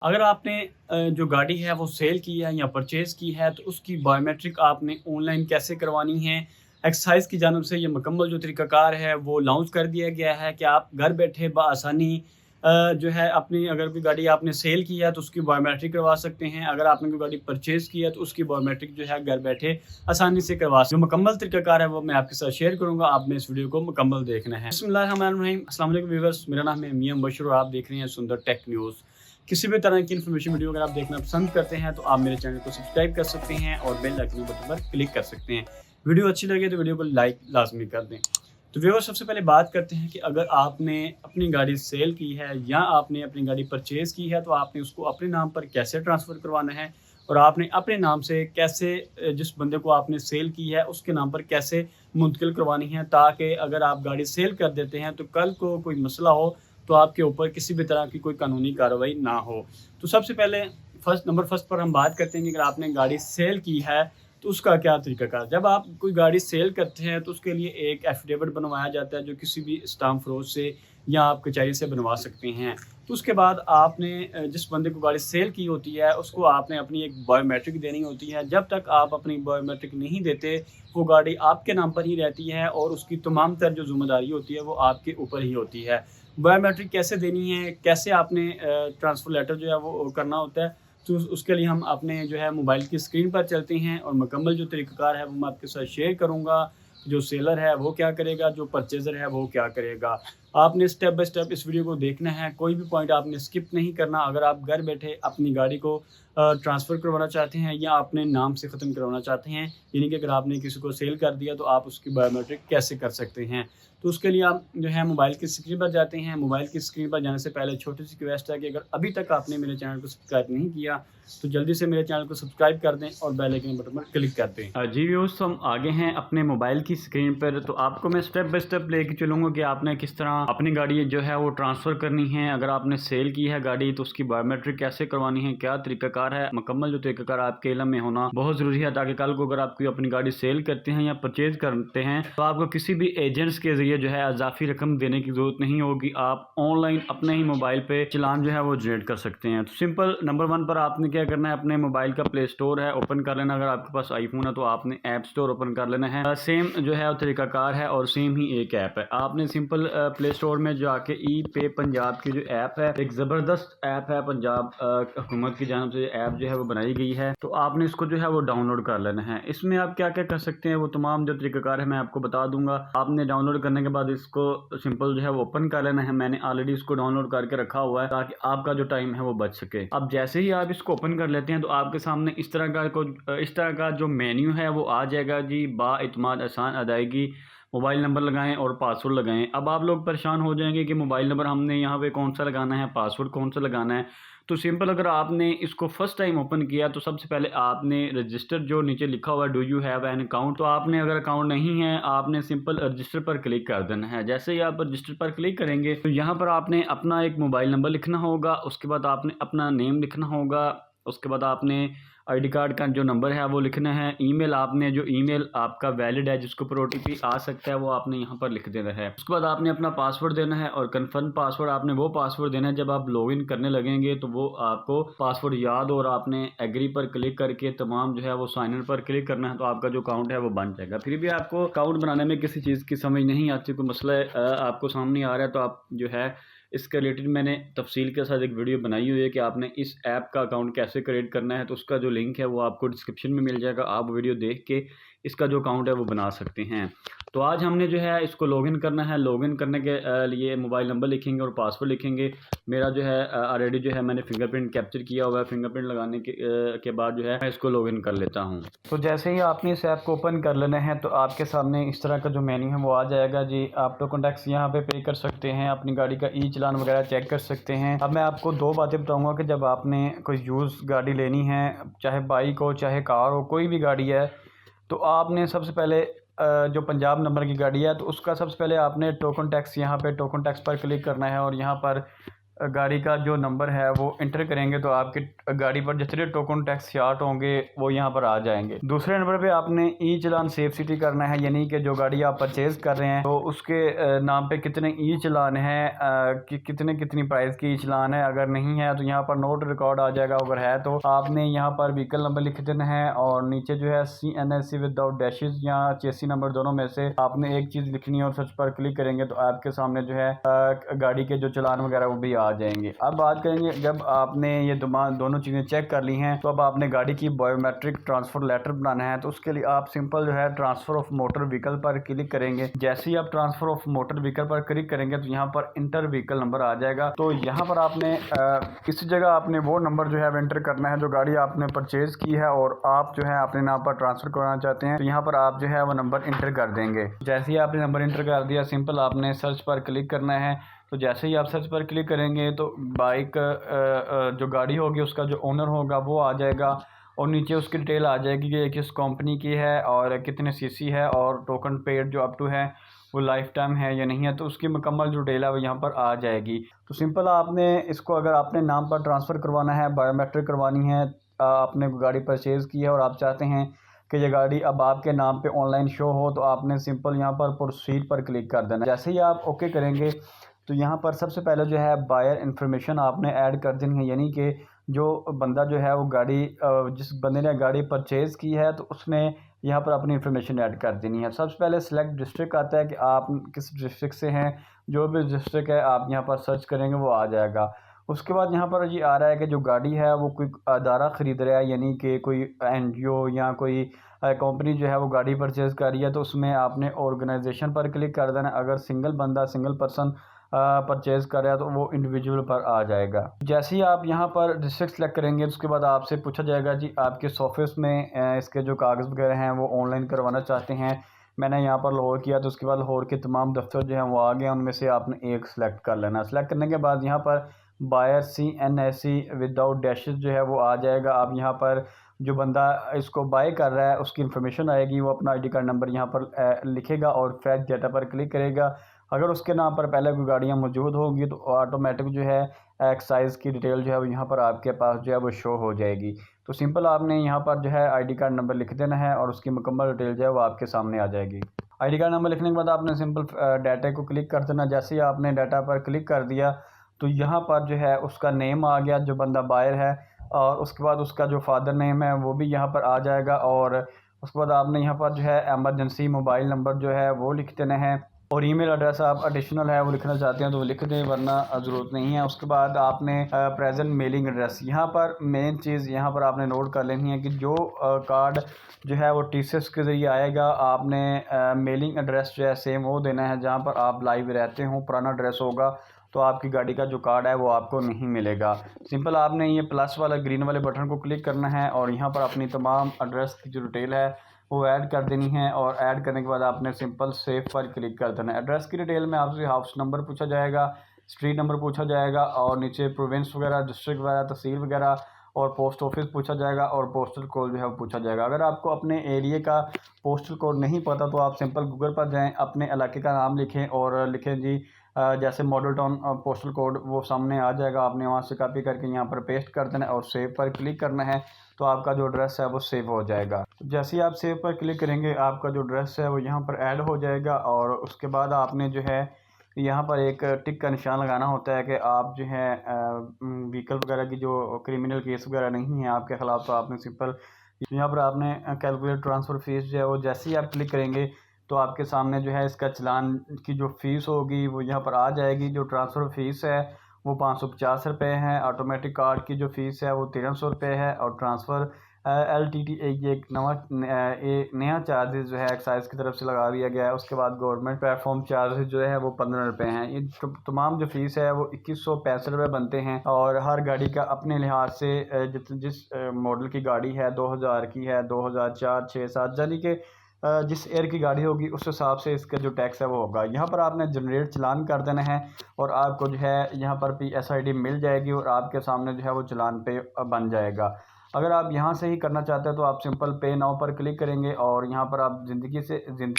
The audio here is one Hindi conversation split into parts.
अगर आपने जो गाड़ी है वो सेल की है या परचेज़ की है तो उसकी बायोमेट्रिक आपने ऑनलाइन कैसे करवानी है। एक्साइज़ की जानिब से ये मुकम्मल जो तरीक़ाकार है वो लॉन्च कर दिया गया है कि आप घर बैठे बआसानी जो है अपनी अगर कोई गाड़ी आपने सेल की है तो उसकी बायोमेट्रिक करवा सकते हैं। अगर आपने कोई गाड़ी परचेज़ की है तो उसकी बायोमेट्रिक जो है घर बैठे आसानी से करवा सकते हैं। जो मुकम्मल तरीक़ाकार है वो मैं आपके साथ शेयर करूँगा, आपने इस वीडियो को मुकम्मल देखना है। बिस्मिल्लाहिर्रहमानिर्रहीम, अस्सलाम वालेकुम व्यूअर्स, मेरा नाम है मियां मुबशर और आप देख रहे हैं सुंदर टेक न्यूज़। किसी भी तरह की इन्फॉर्मेशन वीडियो अगर आप देखना पसंद करते हैं तो आप मेरे चैनल को सब्सक्राइब कर सकते हैं और बेल आइकन बटन पर क्लिक कर सकते हैं। वीडियो अच्छी लगे तो वीडियो को लाइक लाजमी कर दें। तो व्यूअर्स, सबसे पहले बात करते हैं कि अगर आपने अपनी गाड़ी सेल की है या आपने अपनी गाड़ी परचेज़ की है तो आपने उसको अपने नाम पर कैसे ट्रांसफ़र करवाना है और आपने अपने नाम से कैसे जिस बंदे को आपने सेल की है उसके नाम पर कैसे मुंतकिल करवानी है, ताकि अगर आप गाड़ी सेल कर देते हैं तो कल को कोई मसला हो तो आपके ऊपर किसी भी तरह की कोई कानूनी कार्रवाई ना हो। तो सबसे पहले फर्स्ट पर हम बात करते हैं कि अगर आपने गाड़ी सेल की है तो उसका क्या तरीक़ाकार। जब आप कोई गाड़ी सेल करते हैं तो उसके लिए एक एफ़िडेविट बनवाया जाता है जो किसी भी स्टाम्प फ़रोश से या आप कचहरी से बनवा सकते हैं। तो उसके बाद आपने जिस बंदे को गाड़ी सेल की होती है उसको आपने अपनी एक बायोमेट्रिक देनी होती है। जब तक आप अपनी बायोमेट्रिक नहीं देते वो गाड़ी आपके नाम पर ही रहती है और उसकी तमाम तर जो ज़िम्मेदारी होती है वो आपके ऊपर ही होती है। बायोमेट्रिक कैसे देनी है, कैसे आपने ट्रांसफ़र लेटर जो है वो करना होता है, तो उसके लिए हम अपने जो है मोबाइल की स्क्रीन पर चलते हैं और मुकम्मल जो तरीक़ाकार है वो मैं आपके साथ शेयर करूँगा। जो सेलर है वो क्या करेगा, जो परचेज़र है वो क्या करेगा। आपने स्टेप बाय स्टेप इस वीडियो को देखना है, कोई भी पॉइंट आपने स्किप नहीं करना। अगर आप घर बैठे अपनी गाड़ी को ट्रांसफ़र करवाना चाहते हैं या अपने नाम से ख़त्म करवाना चाहते हैं, यानी कि अगर आपने किसी को सेल कर दिया तो आप उसकी बायोमेट्रिक कैसे कर सकते हैं। तो उसके लिए आप जो है मोबाइल की स्क्रीन पर जाते हैं। मोबाइल की स्क्रीन पर जाने से पहले छोटी-सी रिक्वेस्ट है कि अगर अभी तक आपने मेरे चैनल को सब्सक्राइब नहीं किया तो जल्दी से मेरे चैनल को सब्सक्राइब कर दें और बेल आइकन बटन पर क्लिक कर दें। जी व्यूअर्स, हम आगे हैं अपने मोबाइल की स्क्रीन पर। तो आपको मैं स्टेप बाय स्टेप लेके चलूँगा कि आपने किस तरह अपनी गाड़ी जो है वो ट्रांसफ़र करनी है। अगर आपने सेल की है गाड़ी तो उसकी बायोमेट्रिक कैसे करवानी है, क्या तरीक़ाकार है। मुकम्मल जो तरीक़ाकार आपके इल्म में होना बहुत ज़रूरी है, ताकि कल को अगर आप कोई अपनी गाड़ी सेल करते हैं या परचेज़ करते हैं तो आपको किसी भी एजेंट्स के ज़रिए जो है इज़ाफ़ी रकम देने की ज़रूरत नहीं होगी। आप ऑनलाइन अपने ही मोबाइल पे चालान जो है वो जनरेट कर सकते हैं। तो सिंपल नंबर 1 पर आपने क्या करना है, अपने मोबाइल का प्ले स्टोर है ओपन कर लेना। अगर आपके पास आईफ़ोन है तो आपने ऐप स्टोर ओपन कर लेना है। सेम जो है तरीक़ाकार है और सेम ही एक ऐप है। आपने सिंपल प्ले स्टोर में जाके ई पे पंजाब की जो ऐप है, एक ज़बरदस्त ऐप है, पंजाब हुकूमत की जानिब से ऐप जो है वो बनाई गई है। तो आपने इसको जो है वो डाउनलोड कर लेना है। इसमें आप क्या-क्या कर सकते हैं वो तमाम जो तरीक़ाकार है मैं आपको बता दूँगा। आपने डाउनलोड करने के बाद इसको सिंपल जो है वो ओपन कर लेना है। मैंने ऑलरेडी इसको डाउनलोड करके रखा हुआ है ताकि आपका जो टाइम है वो बच सके। अब जैसे ही आप इसको ओपन कर लेते हैं तो आपके सामने इस तरह का जो मेन्यू है वो आ जाएगा जी। बाएतमाद आसान अदायगी, मोबाइल नंबर लगाएँ और पासवर्ड लगाएँ। अब आप लोग परेशान हो जाएँगे कि मोबाइल नंबर हमने यहाँ पे कौन-सा लगाना है, पासवर्ड कौन-सा लगाना है। तो सिंपल, अगर आपने इसको फर्स्ट टाइम ओपन किया तो सबसे पहले आपने रजिस्टर जो नीचे लिखा हुआ है do you have an account, तो आपने अगर अकाउंट नहीं है आपने सिंपल रजिस्टर पर क्लिक कर देना है। जैसे ही आप रजिस्टर पर क्लिक करेंगे तो यहाँ पर आपने अपना एक मोबाइल नंबर लिखना होगा, उसके बाद आपने अपना नेम लिखना होगा, उसके बाद आपने आईडी कार्ड का जो नंबर है वो लिखना है। ईमेल, आपने जो ईमेल आपका वैलिड है जिसके ऊपर ओटीपी आ सकता है वो आपने यहाँ पर लिख देना है। उसके बाद आपने अपना पासवर्ड देना है और कन्फर्म पासवर्ड, आपने वो पासवर्ड देना है जब आप लॉगिन करने लगेंगे तो वो आपको पासवर्ड याद हो और आपने एग्री पर क्लिक करके तमाम जो है वो साइन इन पर क्लिक करना है तो आपका जो अकाउंट है वो बन जाएगा। फिर भी आपको अकाउंट बनाने में किसी चीज़ की समझ नहीं आती, कोई मसला आपको सामने आ रहा है तो आप जो है इसके रिलेटेड मैंने तफसील के साथ एक वीडियो बनाई हुई है कि आपने इस ऐप का अकाउंट कैसे क्रिएट करना है। तो उसका जो लिंक है वो आपको डिस्क्रिप्शन में मिल जाएगा। आप वीडियो देख के इसका जो अकाउंट है वो बना सकते हैं। तो आज हमने जो है इसको लॉगिन करना है। लॉगिन करने के लिए मोबाइल नंबर लिखेंगे और पासवर्ड लिखेंगे। मेरा जो है ऑलरेडी जो है मैंने फिंगरप्रिंट कैप्चर किया हुआ है। फिंगरप्रिंट लगाने के बाद जो है मैं इसको लॉगिन कर लेता हूँ। तो जैसे ही आपने इस ऐप को ओपन कर लेना है तो आपके सामने इस तरह का जो मेन्यू है वो आ जाएगा जी। आप टोकन टैक्स यहाँ पे कर सकते हैं, अपनी गाड़ी का ई चालान वगैरह चेक कर सकते हैं। अब मैं आपको 2 बातें बताऊँगा कि जब आपने कोई यूज़ गाड़ी लेनी है, चाहे बाइक हो चाहे कार हो, कोई भी गाड़ी है, तो आपने सबसे पहले जो पंजाब नंबर की गाड़ी है तो उसका सबसे पहले आपने टोकन टैक्स, यहाँ पे टोकन टैक्स पर क्लिक करना है और यहाँ पर गाड़ी का जो नंबर है वो इंटर करेंगे तो आपकी गाड़ी पर जितने टोकन टैक्स चार्ट होंगे वो यहाँ पर आ जाएंगे। दूसरे नंबर पे आपने ई चालान सेफ सिटी करना है, यानी कि जो गाड़ी आप परचेज कर रहे हैं तो उसके नाम पे कितने ई चालान है, कि कितने कितनी प्राइस की ई चालान है। अगर नहीं है तो यहाँ पर नोट रिकॉर्ड आ जाएगा, अगर है तो आपने यहाँ पर व्हीकल नंबर लिख देना है और नीचे जो है CNSC विदाउट डैशेज या चेसी नंबर दोनों में से आपने एक चीज़ लिखनी है और सर्च पर क्लिक करेंगे तो आपके सामने जो है गाड़ी के जो चालान वगैरह वो भी आ जाएंगे। अब बात करेंगे, जब आपने ये दोनों चीज़ें चेक कर ली हैं तो अब आपने गाड़ी की बायोमेट्रिक ट्रांसफ़र लेटर बनाना है। तो उसके लिए आप सिंपल जो है ट्रांसफ़र ऑफ मोटर व्हीकल पर क्लिक करेंगे। जैसे ही आप ट्रांसफ़र ऑफ मोटर व्हीकल पर क्लिक करेंगे तो यहाँ पर इंटर व्हीकल नंबर आ जाएगा। तो यहाँ पर आपने इस जगह आपने वो नंबर जो है एंटर करना है जो गाड़ी आपने परचेज़ की है और आप जो है अपने नाम पर ट्रांसफ़र कराना चाहते हैं। तो यहाँ पर आप जो है वो नंबर इंटर कर देंगे। जैसे ही आपने नंबर इंटर कर दिया, सिंपल आपने सर्च पर क्लिक करना है। तो जैसे ही आप सर्च पर क्लिक करेंगे तो बाइक जो गाड़ी होगी उसका जो ओनर होगा वो आ जाएगा और नीचे उसकी डिटेल आ जाएगी कि किस कंपनी की है और कितने सीसी है और टोकन पेड जो अप टू है वो लाइफ टाइम है या नहीं है, तो उसकी मुकम्मल जो डिटेल है वो यहाँ पर आ जाएगी। तो सिंपल आपने इसको अगर आपने नाम पर ट्रांसफ़र करवाना है, बायोमेट्रिक करवानी है, आपने गाड़ी परचेज़ की है और आप चाहते हैं कि ये गाड़ी अब आपके नाम पे ऑनलाइन शो हो तो आपने सिंपल यहाँ पर प्रोसीड पर क्लिक कर देना। जैसे ही आप ओके करेंगे तो यहाँ पर सबसे पहले जो है बायर इन्फॉर्मेशन आपने ऐड कर देनी है, यानी कि जो बंदा जो है वो गाड़ी जिस बंदे ने गाड़ी परचेज़ की है तो उसने यहाँ पर अपनी इन्फॉर्मेशन ऐड कर देनी है। सबसे पहले सिलेक्ट डिस्ट्रिक्ट आता है कि आप किस डिस्ट्रिक्ट से हैं, जो भी डिस्ट्रिक्ट है आप यहाँ पर सर्च करेंगे वो आ जाएगा। उसके बाद यहाँ पर ये आ रहा है कि जो गाड़ी है वो कोई अदारा ख़रीद रहा है, यानी कि कोई NGO या कोई कंपनी जो है वो गाड़ी परचेज़ कर रही है, तो उसमें आपने ऑर्गेनाइजेशन पर क्लिक कर देना। अगर सिंगल बंदा सिंगल पर्सन परचेज़ कर रहा है तो वो इंडिविजुअल पर आ जाएगा। जैसे ही आप यहाँ पर डिस्ट्रिक्ट सेलेक्ट करेंगे उसके बाद आपसे पूछा जाएगा जी आपके ऑफिस में इसके जो कागज़ वगैरह हैं वो ऑनलाइन करवाना चाहते हैं। मैंने यहाँ पर लाहौर किया तो उसके बाद लाहौर के तमाम दफ्तर जो हैं वो आ गए, उनमें से आपने एक सेलेक्ट कर लेना। सेलेक्ट करने के बाद यहाँ पर बायर CNSC विदाउट डैशेज जो है वो आ जाएगा। आप यहाँ पर जो बंदा इसको बाय कर रहा है उसकी इन्फॉर्मेशन आएगी, वो अपना ID कार्ड नंबर यहाँ पर लिखेगा और फैच डाटा पर क्लिक करेगा। अगर उसके नाम पर पहले कोई गाड़ियाँ मौजूद होंगी तो ऑटोमेटिक जो है एक्साइज़ की डिटेल जो है वो यहाँ पर आपके पास जो है वो शो हो जाएगी। तो सिंपल आपने यहाँ पर जो है ID कार्ड नंबर लिख देना है और उसकी मुकम्मल डिटेल जो है वो आपके सामने आ जाएगी। ID कार्ड नंबर लिखने के बाद आपने सिंपल डाटा को क्लिक कर देना। जैसे ही आपने डाटा पर क्लिक कर दिया तो यहाँ पर जो है उसका नेम आ गया जो बंदा बायर है, और उसके बाद उसका जो फादर नेम है वो भी यहाँ पर आ जाएगा। और उसके बाद आपने यहाँ पर जो है एमरजेंसी मोबाइल नंबर जो है वो लिख देना है और ईमेल एड्रेस आप एडिशनल है वो लिखना चाहते हैं तो वो लिख दें, वरना ज़रूरत नहीं है। उसके बाद आपने प्रेजेंट मेलिंग एड्रेस, यहाँ पर मेन चीज़ यहाँ पर आपने नोट कर लेनी है कि जो कार्ड जो है वो TCS के ज़रिए आएगा, आपने मेलिंग एड्रेस जो है सेम वो देना है जहाँ पर आप लाइव रहते हो। पुराना एड्रेस होगा तो आपकी गाड़ी का जो कार्ड है वो आपको नहीं मिलेगा। सिंपल आपने ये प्लस वाला ग्रीन वाले बटन को क्लिक करना है और यहाँ पर अपनी तमाम एड्रेस की जो डिटेल है वो ऐड कर देनी है और ऐड करने के बाद आपने सिंपल सेव पर क्लिक कर देना है। एड्रेस की डिटेल में आपसे हाउस नंबर पूछा जाएगा, स्ट्रीट नंबर पूछा जाएगा और नीचे प्रोविंस वगैरह, डिस्ट्रिक्ट वगैरह, तहसील वगैरह और पोस्ट ऑफिस पूछा जाएगा और पोस्टल कोड जो है वो पूछा जाएगा। अगर आपको अपने एरिया का पोस्टल कोड नहीं पता तो आप सिंपल गूगल पर जाएं, अपने इलाके का नाम लिखें और लिखें जी जैसे मॉडल टाउन पोस्टल कोड, वो सामने आ जाएगा। आपने वहाँ से कॉपी करके यहाँ पर पेस्ट कर देना और सेव पर क्लिक करना है तो आपका जो एड्रेस है वो सेव हो जाएगा। जैसे ही आप सेव पर क्लिक करेंगे आपका जो एड्रेस है वो यहाँ पर ऐड हो जाएगा और उसके बाद आपने जो है यहाँ पर एक टिक का निशान लगाना होता है कि आप जो है व्हीकल वगैरह की जो क्रिमिनल केस वगैरह नहीं है आपके ख़िलाफ़, तो आपने सिंपल यहाँ पर आपने कैलकुलेट ट्रांसफ़र फ़ीस जो है वो जैसे ही आप क्लिक करेंगे तो आपके सामने जो है इसका चलान की जो फ़ीस होगी वो यहाँ पर आ जाएगी। जो ट्रांसफ़र फ़ीस है वो 550 रुपये है, ऑटोमेटिक कार्ड की जो फ़ीस है वो 1300 रुपये है और ट्रांसफ़र LTT एक नया चार्जेस जो है एक्साइज की तरफ से लगा दिया गया है। उसके बाद गवर्नमेंट प्लेटफॉर्म चार्जेस जो है वो 15 रुपये हैं। ये तमाम जो फ़ीस है वो 2165 रुपये बनते हैं और हर गाड़ी का अपने लिहाज से जिस मॉडल की गाड़ी है, 2000 की है, 2004, 6, 7, यानी कि जिस एयर की गाड़ी होगी उस हिसाब से इसका जो टैक्स है वो होगा। यहाँ पर आपने जनरेट चलान कर देना है और आपको जो है यहाँ पर PSID मिल जाएगी और आपके सामने जो है वो चलान पे बन जाएगा। अगर आप यहाँ से ही करना चाहते हैं तो आप सिंपल पे नाउ पर क्लिक करेंगे और यहाँ पर आप ज़िंदगी जैज़ बैंक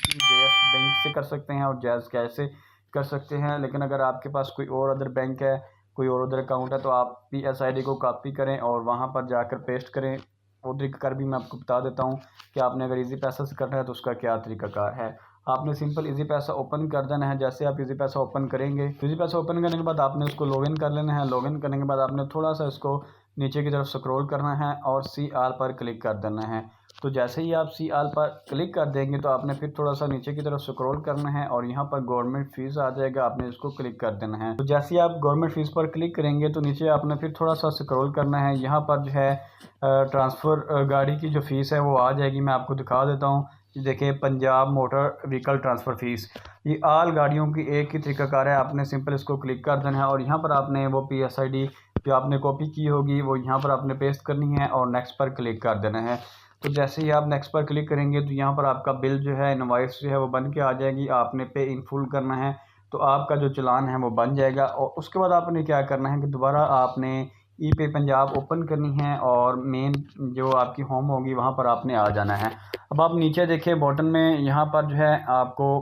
से कर सकते हैं और जैज़ कैश से कर सकते हैं। लेकिन अगर आपके पास कोई और अदर बैंक है कोई और उधर अकाउंट है तो आप PSID को कॉपी करें और वहाँ पर जाकर पेस्ट करें। वो तरीकाकार भी मैं आपको बता देता हूँ कि आपने अगर ईजी पैसा से करना है तो उसका क्या तरीकाकार है। आपने सिंपल ईजी पैसा ओपन कर देना है। जैसे आप ईजी पैसा ओपन करेंगे, ईजी पैसा ओपन करने के बाद आपने उसको लॉगिन कर लेना है। लॉगिन करने के बाद आपने थोड़ा सा इसको नीचे की तरफ स्क्रॉल करना है और सी आल पर क्लिक कर देना है। तो जैसे ही आप सी आल पर क्लिक कर देंगे तो आपने फिर थोड़ा सा नीचे की तरफ स्क्रॉल करना है और यहाँ पर गवर्नमेंट फीस आ जाएगा, आपने इसको क्लिक कर देना है। तो जैसे ही आप गवर्नमेंट फीस पर क्लिक करेंगे तो नीचे आपने फिर थोड़ा सा स्क्रॉल करना है। यहाँ पर जो है ट्रांसफ़र गाड़ी की जो फ़ीस है वो आ जाएगी। मैं आपको दिखा देता हूँ। देखिए, Punjab motor vehicle transfer fees, ये आल गाड़ियों की एक ही तरीकाकार है। आपने सिंपल इसको क्लिक कर देना है और यहाँ पर आपने वो PSID जो आपने कॉपी की होगी वो यहाँ पर आपने पेस्ट करनी है और नेक्स्ट पर क्लिक कर देना है। तो जैसे ही आप नेक्स्ट पर क्लिक करेंगे तो यहाँ पर आपका बिल जो है, इनवॉइस जो है वो बन के आ जाएगी। आपने पे इन फुल करना है तो आपका जो चालान है वो बन जाएगा। और उसके बाद आपने क्या करना है कि दोबारा आपने ई पे पंजाब ओपन करनी है और मेन जो आपकी होम होगी वहाँ पर आपने आ जाना है। अब आप नीचे देखिए बॉटम में यहाँ पर जो है आपको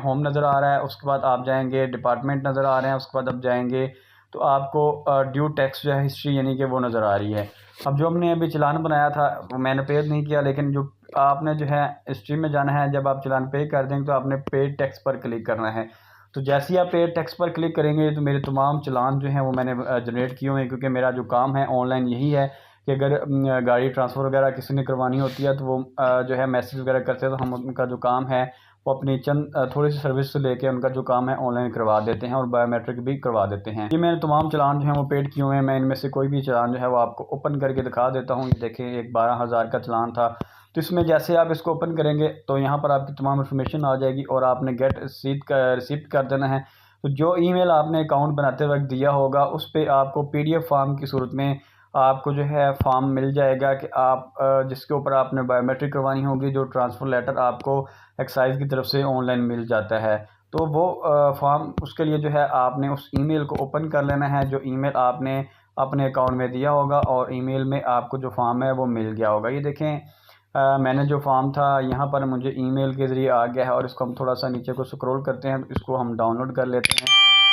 होम नज़र आ रहा है। उसके बाद आप जाएंगे डिपार्टमेंट नज़र आ रहे हैं। उसके बाद आप जाएंगे तो आपको ड्यू टैक्स जो है हिस्ट्री यानी कि वो नज़र आ रही है। अब जो हमने अभी चालान बनाया था वो मैंने पे नहीं किया, लेकिन जो आपने जो है हिस्ट्री में जाना है। जब आप चालान पे कर देंगे तो आपने पेड टैक्स पर क्लिक करना है। तो जैसे ही आप पेड टैक्स पर क्लिक करेंगे तो मेरे तमाम चालान जो हैं वो मैंने जनरेट किए हुए हैं, क्योंकि मेरा जो काम है ऑनलाइन यही है कि अगर गाड़ी ट्रांसफ़र वगैरह किसी ने करवानी होती है तो वो जो है मैसेज वगैरह करते हैं तो हम उनका जो काम है वो अपनी चंद थोड़ी सी सर्विस से लेके उनका जो काम है ऑनलाइन करवा देते हैं और बायोमेट्रिक भी करवा देते हैं। ये मैंने तमाम चालान जो हैं वो पेड किए हुए हैं। मैं इनमें से कोई भी चालान जो है वो आपको ओपन करके दिखा देता हूँ। ये देखें, एक 12,000 का चालान था। तो इसमें जैसे आप इसको ओपन करेंगे तो यहाँ पर आपकी तमाम इन्फॉर्मेशन आ जाएगी और आपने गेट रिसीप्ट कर देना है। तो जो ईमेल आपने अकाउंट बनाते वक्त दिया होगा उस पर आपको PDF फॉर्म की सूरत में आपको जो है फॉर्म मिल जाएगा कि आप जिसके ऊपर आपने बायोमेट्रिक करवानी होगी। जो ट्रांसफ़र लेटर आपको एक्साइज की तरफ से ऑनलाइन मिल जाता है तो वो फॉर्म, उसके लिए जो है आपने उस ईमेल को ओपन कर लेना है जो ईमेल आपने अपने अकाउंट में दिया होगा और ईमेल में आपको जो फॉर्म है वो मिल गया होगा। ये देखें, मैंने जो फॉर्म था यहाँ पर मुझे ईमेल के ज़रिए आ गया है और इसको हम थोड़ा सा नीचे को स्क्रॉल करते हैं तो इसको हम डाउनलोड कर लेते हैं।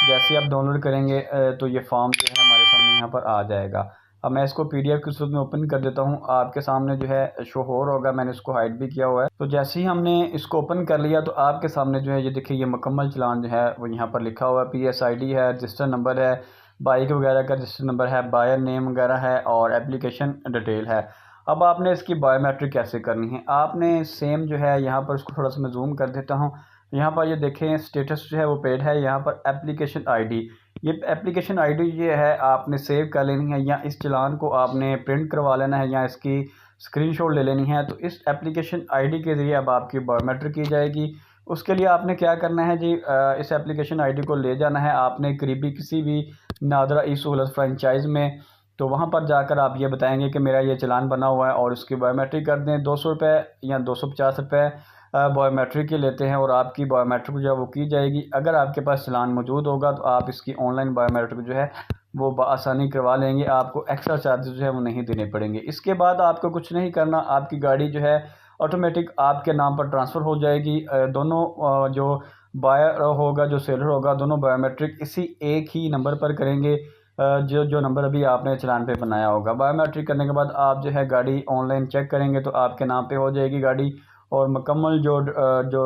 जैसे आप डाउनलोड करेंगे तो ये फॉर्म जो है हमारे सामने यहाँ पर आ जाएगा। अब मैं इसको PDF के सूरत में ओपन कर देता हूँ। आपके सामने जो है शो हो रहा होगा, मैंने इसको हाइड भी किया हुआ है। तो जैसे ही हमने इसको ओपन कर लिया तो आपके सामने जो है ये देखिए, ये मुकम्मल चालान जो है वो यहाँ पर लिखा हुआ है। PSID है, रजिस्टर नंबर है, बाइक वगैरह का रजिस्टर नंबर है, बायर नेम वगैरह है और एप्लीकेशन डिटेल है। अब आपने इसकी बायोमेट्रिक कैसे करनी है, आपने सेम जो है यहाँ पर इसको थोड़ा सा मैं जूम कर देता हूँ। यहाँ पर ये देखें, स्टेटस जो है वो पेड है। यहाँ पर एप्लीकेशन ID, ये एप्लीकेशन ID ये है आपने सेव कर लेनी है या इस चालान को आपने प्रिंट करवा लेना है या इसकी स्क्रीनशॉट ले लेनी है। तो इस एप्लीकेशन ID के ज़रिए अब आपकी बायोमेट्रिक की जाएगी। उसके लिए आपने क्या करना है जी, इस एप्लीकेशन ID को ले जाना है आपने करीबी किसी भी नादरा ई सहूलत फ्रेंचाइज़ में। तो वहाँ पर जाकर आप ये बताएंगे कि मेरा ये चालान बना हुआ है और उसकी बायोमेट्रिक कर दें। 200 रुपये या 250 रुपये बायोमेट्रिक के लेते हैं और आपकी बायोमेट्रिक जो है वो की जाएगी। अगर आपके पास चालान मौजूद होगा तो आप इसकी ऑनलाइन बायोमेट्रिक जो है वो आसानी करवा लेंगे। आपको एक्स्ट्रा चार्जेस जो है वो नहीं देने पड़ेंगे। इसके बाद आपको कुछ नहीं करना, आपकी गाड़ी जो है ऑटोमेटिक आपके नाम पर ट्रांसफ़र हो जाएगी। दोनों जो बायर होगा, जो सेलर होगा, दोनों बायोमेट्रिक इसी एक ही नंबर पर करेंगे जो नंबर अभी आपने चालान पे बनाया होगा। बायोमेट्रिक करने के बाद आप जो है गाड़ी ऑनलाइन चेक करेंगे तो आपके नाम पे हो जाएगी गाड़ी और मुकम्मल जो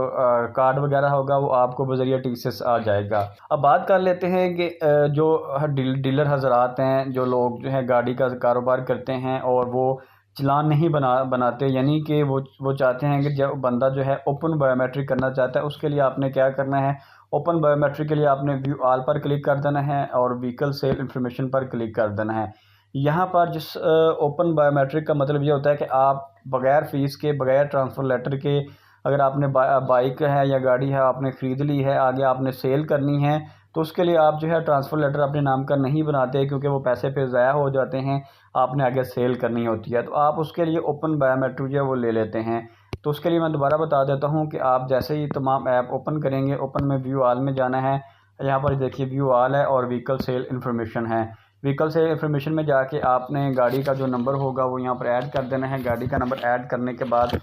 कार्ड वगैरह होगा वो आपको बज़रिया TCS आ जाएगा। अब बात कर लेते हैं कि जो डीलर हज़रात हैं, जो लोग जो है गाड़ी का कारोबार करते हैं और वो चालान नहीं बनाते, यानी कि वो चाहते हैं कि जब बंदा जो है ओपन बायोमेट्रिक करना चाहता है उसके लिए आपने क्या करना है, ओपन बायोमेट्रिक के लिए आपने व्यू ऑल पर क्लिक कर देना है और व्हीकल सेल इंफॉर्मेशन पर क्लिक कर देना है। यहाँ पर जिस ओपन बायोमेट्रिक का मतलब ये होता है कि आप बग़ैर फ़ीस के, बग़ैर ट्रांसफ़र लेटर के, अगर आपने बाइक है या गाड़ी है आपने ख़रीद ली है, आगे आपने सेल करनी है तो उसके लिए आप जो है ट्रांसफ़र लेटर अपने नाम का नहीं बनाते, क्योंकि वो पैसे पे ज़ाया हो जाते हैं। आपने आगे सेल करनी होती है तो आप उसके लिए ओपन बायोमेट्रिक जो है वो ले लेते हैं। तो उसके लिए मैं दोबारा बता देता हूँ कि आप जैसे ही तमाम ऐप ओपन करेंगे, ओपन में व्यू ऑल में जाना है। यहाँ पर देखिए व्यू ऑल है और व्हीकल सेल इन्फॉर्मेशन है। व्हीकल सेल इन्फॉर्मेशन में जाके आपने गाड़ी का जो नंबर होगा वो यहाँ पर ऐड कर देना है। गाड़ी का नंबर ऐड करने के बाद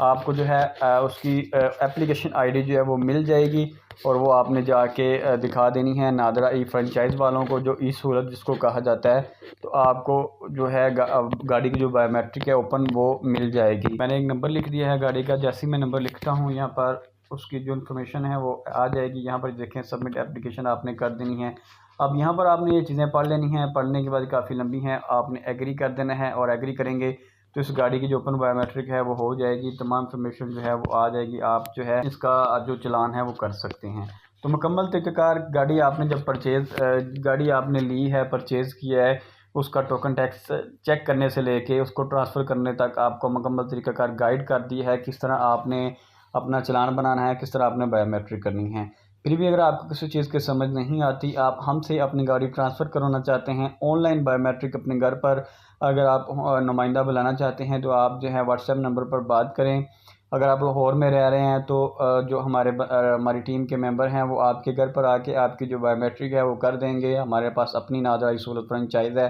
आपको जो है उसकी एप्लीकेशन ID जो है वो मिल जाएगी। और वो आपने जाके दिखा देनी है नादरा ई फ्रेंचाइज़ वालों को, जो ई सहूलत जिसको कहा जाता है। तो आपको जो है गाड़ी की जो बायोमेट्रिक है ओपन वो मिल जाएगी। मैंने एक नंबर लिख दिया है गाड़ी का, जैसे ही मैं नंबर लिखता हूँ यहाँ पर उसकी जो इन्फॉर्मेशन है वो आ जाएगी। यहाँ पर देखें सबमिट एप्लीकेशन आपने कर देनी है। अब यहाँ पर आपने ये चीज़ें पढ़ लेनी हैं, पढ़ने के बाद काफ़ी लंबी हैं, आपने एग्री कर देना है और एग्री करेंगे तो इस गाड़ी की जो ओपन बायोमेट्रिक है वो हो जाएगी, तमाम इन्फॉर्मेशन जो है वो आ जाएगी, आप जो है इसका जो चलान है वो कर सकते हैं। तो मुकम्मल तरीक़ाकार गाड़ी आपने जब गाड़ी आपने ली है, परचेज़ किया है, उसका टोकन टैक्स चेक करने से लेके उसको ट्रांसफ़र करने तक आपको मुकम्मल तरीक़ाकार गाइड कर दी है, किस तरह आपने अपना चलान बनाना है, किस तरह आपने बायोमेट्रिक करनी है। फिर भी अगर आपको किसी चीज़ की समझ नहीं आती, आप हमसे अपनी गाड़ी ट्रांसफ़र करवाना चाहते हैं ऑनलाइन बायोमेट्रिक अपने घर पर, अगर आप नुमाइंदा बुलाना चाहते हैं तो आप जो है व्हाट्सएप नंबर पर बात करें। अगर आप लाहौर में रह रहे हैं तो जो हमारी टीम के मेंबर हैं वो आपके घर पर आके आपकी जो बायोमेट्रिक है वो कर देंगे। हमारे पास अपनी नादरा ई सहूलत फ्रेंचाइज़ है,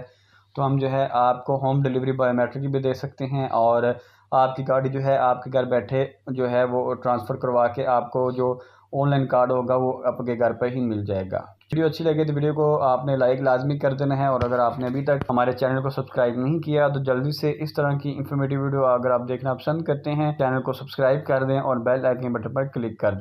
तो हम जो है आपको होम डिलीवरी बायोमेट्रिक भी दे सकते हैं और आपकी गाड़ी जो है आपके घर बैठे जो है वो ट्रांसफ़र करवा के आपको जो ऑनलाइन कार्ड होगा वो आपके घर पर ही मिल जाएगा। वीडियो अच्छी लगे तो वीडियो को आपने लाइक लाजमी कर देना है, और अगर आपने अभी तक हमारे चैनल को सब्सक्राइब नहीं किया तो जल्दी से इस तरह की इन्फॉर्मेटिव वीडियो अगर आप देखना पसंद करते हैं चैनल को सब्सक्राइब कर दें और बेल आइकन बटन पर क्लिक कर दें।